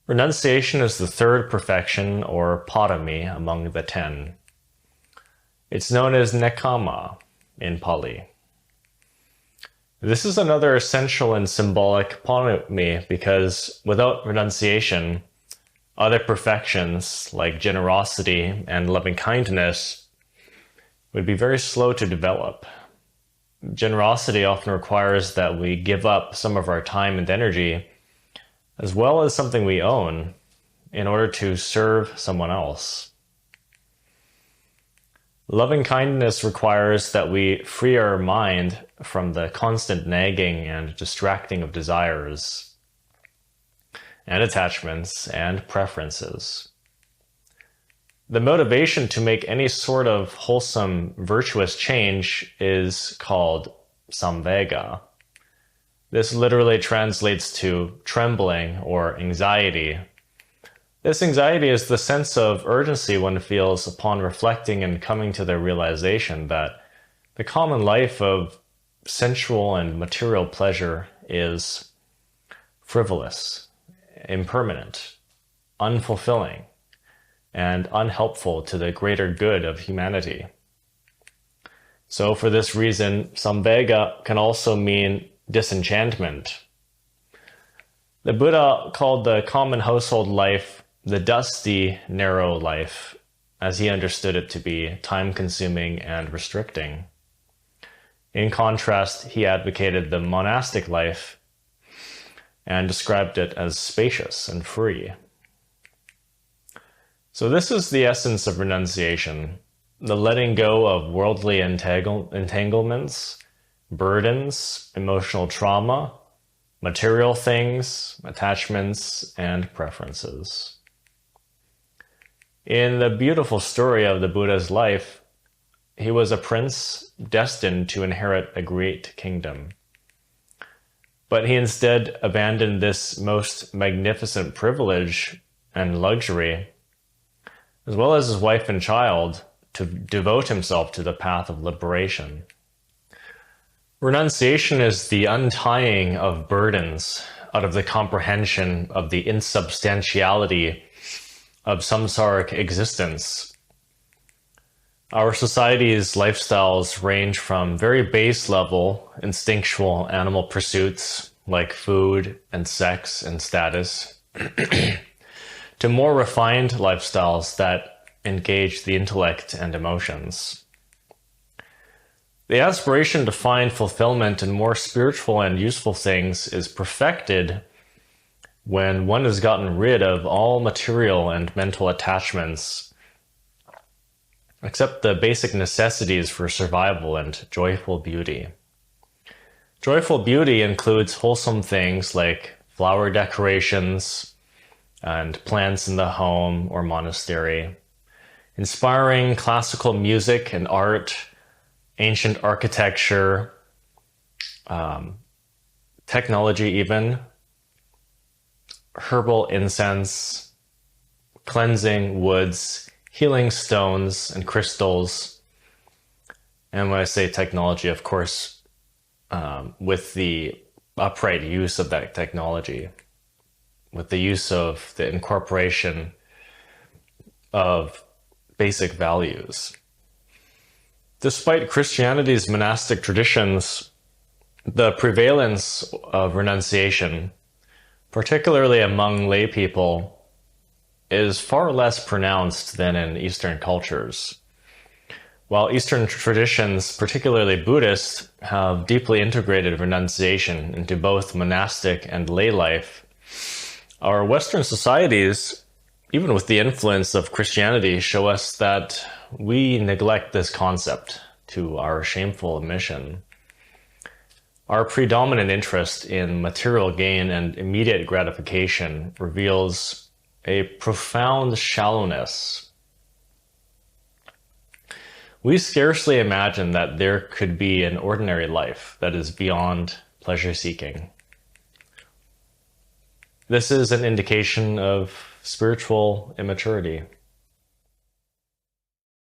Renunciation is the third perfection or potami among the 10. It's known as Nekkhamma in Pali. This is another essential and symbolic potami because without renunciation, other perfections like generosity and loving kindness would be very slow to develop. Generosity often requires that we give up some of our time and energy, as well as something we own, in order to serve someone else. Loving kindness requires that we free our mind from the constant nagging and distracting of desires and attachments and preferences. The motivation to make any sort of wholesome, virtuous change is called samvega. This literally translates to trembling or anxiety. This anxiety is the sense of urgency one feels upon reflecting and coming to the realization that the common life of sensual and material pleasure is frivolous, impermanent, unfulfilling, and unhelpful to the greater good of humanity. So for this reason, samvega can also mean disenchantment. The Buddha called the common household life the dusty, narrow life, as he understood it to be time-consuming and restricting. In contrast, he advocated the monastic life and described it as spacious and free. So this is the essence of renunciation, the letting go of worldly entanglements, burdens, emotional trauma, material things, attachments, and preferences. In the beautiful story of the Buddha's life, he was a prince destined to inherit a great kingdom. But he instead abandoned this most magnificent privilege and luxury, as well as his wife and child, to devote himself to the path of liberation. Renunciation is the untying of burdens out of the comprehension of the insubstantiality of samsaric existence. Our society's lifestyles range from very base level, instinctual animal pursuits like food and sex and status, to more refined lifestyles that engage the intellect and emotions. The aspiration to find fulfillment in more spiritual and useful things is perfected when one has gotten rid of all material and mental attachments, except the basic necessities for survival and joyful beauty. Joyful beauty includes wholesome things like flower decorations and plants in the home or monastery, inspiring classical music and art, ancient architecture, technology even, herbal incense, cleansing woods, healing stones and crystals. And when I say technology, of course, with the upright use of that technology, with the use of the incorporation of basic values. Despite Christianity's monastic traditions, the prevalence of renunciation, particularly among lay people, is far less pronounced than in Eastern cultures. While Eastern traditions, particularly Buddhist, have deeply integrated renunciation into both monastic and lay life, our Western societies, even with the influence of Christianity, show us that we neglect this concept to our shameful admission. Our predominant interest in material gain and immediate gratification reveals a profound shallowness. We scarcely imagine that there could be an ordinary life that is beyond pleasure-seeking. This is an indication of spiritual immaturity.